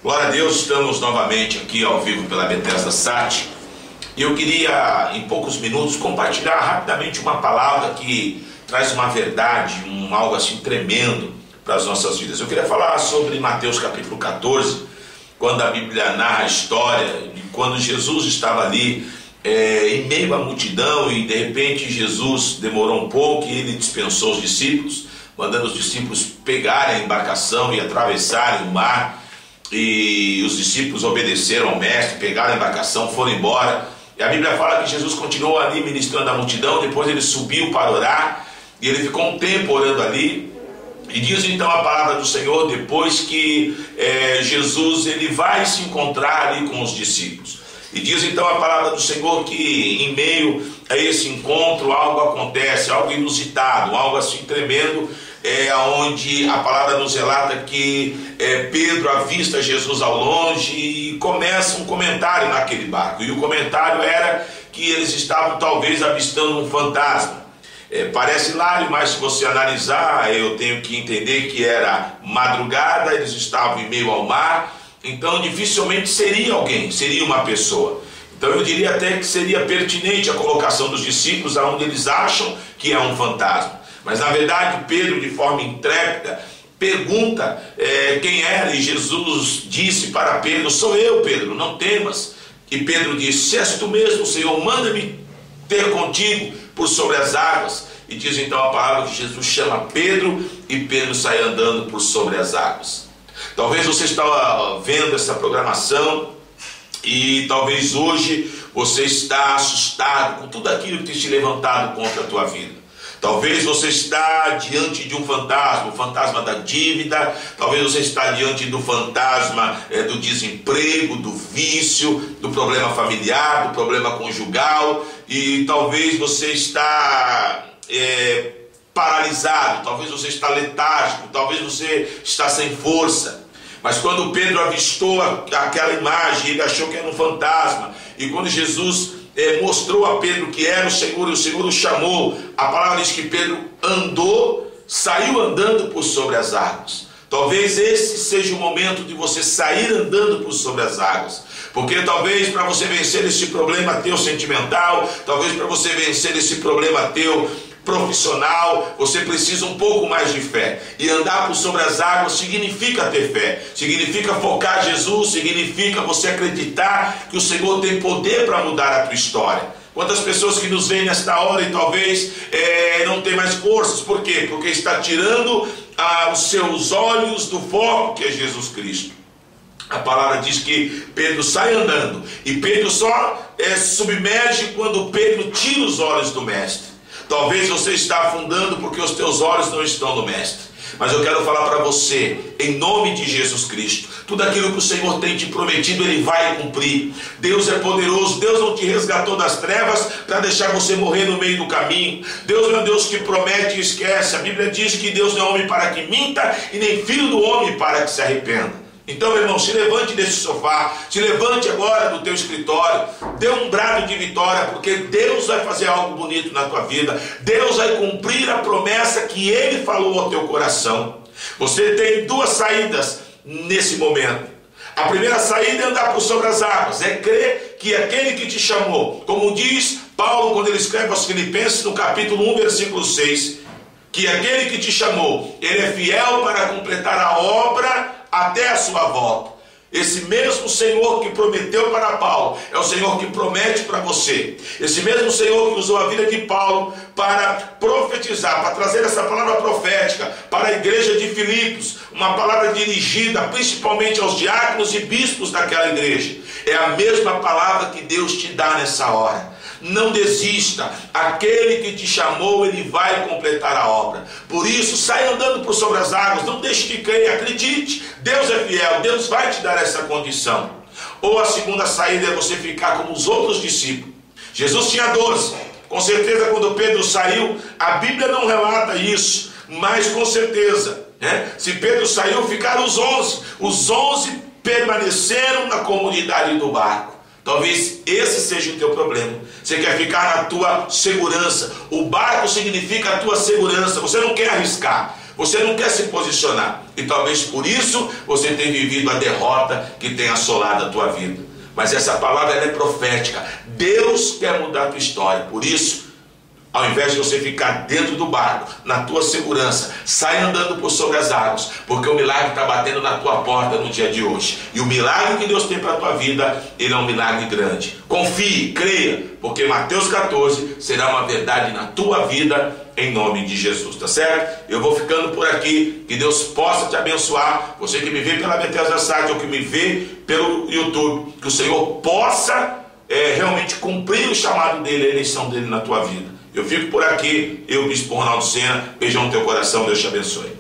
Glória a Deus, estamos novamente aqui ao vivo pela Bethesda Sat. E eu queria, em poucos minutos, compartilhar rapidamente uma palavra que traz uma verdade, algo assim tremendo para as nossas vidas. Eu queria falar sobre Mateus capítulo 14, quando a Bíblia narra a história de quando Jesus estava ali em meio à multidão e de repente Jesus demorou um pouco e ele dispensou os discípulos, mandando os discípulos pegarem a embarcação e atravessarem o mar. E os discípulos obedeceram ao mestre, pegaram a embarcação, foram embora. E a Bíblia fala que Jesus continuou ali ministrando a multidão. Depois ele subiu para orar e ele ficou um tempo orando ali. E diz então a palavra do Senhor, depois que Jesus ele vai se encontrar ali com os discípulos. E diz então a palavra do Senhor que em meio a esse encontro algo acontece, algo inusitado, algo assim tremendo, onde a palavra nos relata que Pedro avista Jesus ao longe e começa um comentário naquele barco. E o comentário era que eles estavam talvez avistando um fantasma. Parece hilário, mas se você analisar, eu tenho que entender que era madrugada, eles estavam em meio ao mar, então dificilmente seria alguém, seria uma pessoa. Então eu diria até que seria pertinente a colocação dos discípulos aonde eles acham que é um fantasma. Mas na verdade Pedro, de forma intrépida, pergunta quem era, e Jesus disse para Pedro: sou eu, Pedro, não temas. E Pedro disse: se és tu mesmo, Senhor, manda-me ter contigo por sobre as águas. E diz então a palavra que Jesus chama Pedro e Pedro sai andando por sobre as águas. Talvez você está vendo essa programação e talvez hoje você está assustado com tudo aquilo que tem se levantado contra a tua vida. Talvez você está diante de um fantasma, o fantasma da dívida. Talvez você está diante do fantasma do desemprego, do vício, do problema familiar, do problema conjugal. E talvez você está paralisado, talvez você está letárgico, talvez você está sem força. Mas quando Pedro avistou aquela imagem, ele achou que era um fantasma. E quando Jesus mostrou a Pedro que era o Senhor, e o Senhor o chamou, a palavra diz que Pedro andou, saiu andando por sobre as águas. Talvez esse seja o momento de você sair andando por sobre as águas. Porque talvez para você vencer esse problema teu sentimental, talvez para você vencer esse problema teu profissional, você precisa um pouco mais de fé. E andar por sobre as águas significa ter fé, significa focar Jesus, significa você acreditar que o Senhor tem poder para mudar a tua história. Quantas pessoas que nos veem nesta hora e talvez não tem mais forças, por quê? Porque está tirando os seus olhos do foco que é Jesus Cristo. A palavra diz que Pedro sai andando, e Pedro só submerge quando Pedro tira os olhos do mestre. Talvez você está afundando porque os teus olhos não estão no mestre. Mas eu quero falar para você, em nome de Jesus Cristo, tudo aquilo que o Senhor tem te prometido, Ele vai cumprir. Deus é poderoso, Deus não te resgatou das trevas para deixar você morrer no meio do caminho. Deus não é um Deus que promete e esquece. A Bíblia diz que Deus não é homem para que minta, e nem filho do homem para que se arrependa. Então, meu irmão, se levante desse sofá, se levante agora do teu escritório, dê um brado de vitória, porque Deus vai fazer algo bonito na tua vida. Deus vai cumprir a promessa que Ele falou ao teu coração. Você tem duas saídas nesse momento. A primeira saída é andar por sobre as águas, é crer que aquele que te chamou, como diz Paulo quando ele escreve aos Filipenses no capítulo 1, versículo 6, que aquele que te chamou, Ele é fiel para completar a obra até a sua volta. Esse mesmo Senhor que prometeu para Paulo é o Senhor que promete para você. Esse mesmo Senhor que usou a vida de Paulo para profetizar, para trazer essa palavra profética para a igreja de Filipos, uma palavra dirigida principalmente aos diáconos e bispos daquela igreja. É a mesma palavra que Deus te dá nessa hora. Não desista, aquele que te chamou, Ele vai completar a obra. Por isso, sai andando por sobre as águas, não deixe de crer, acredite, Deus é fiel, Deus vai te dar essa condição. Ou a segunda saída é você ficar como os outros discípulos. Jesus tinha 12, com certeza quando Pedro saiu, a Bíblia não relata isso, mas com certeza, se Pedro saiu, ficaram os 11 permaneceram na comunidade do barco. Talvez esse seja o teu problema. Você quer ficar na tua segurança. O barco significa a tua segurança. Você não quer arriscar. Você não quer se posicionar. E talvez por isso você tenha vivido a derrota que tem assolado a tua vida. Mas essa palavra ela é profética. Deus quer mudar a tua história. Por isso, ao invés de você ficar dentro do barco, na tua segurança, sai andando por sobre as águas, porque o milagre está batendo na tua porta no dia de hoje. E o milagre que Deus tem para a tua vida, ele é um milagre grande. Confie, creia, porque Mateus 14 será uma verdade na tua vida, em nome de Jesus, tá certo? Eu vou ficando por aqui, que Deus possa te abençoar. Você que me vê pela Bethesda Site ou que me vê pelo YouTube, que o Senhor possa realmente cumprir o chamado dele, a eleição dele na tua vida. Eu fico por aqui, eu, Bispo Ronaldo Sena, beijão no teu coração, Deus te abençoe.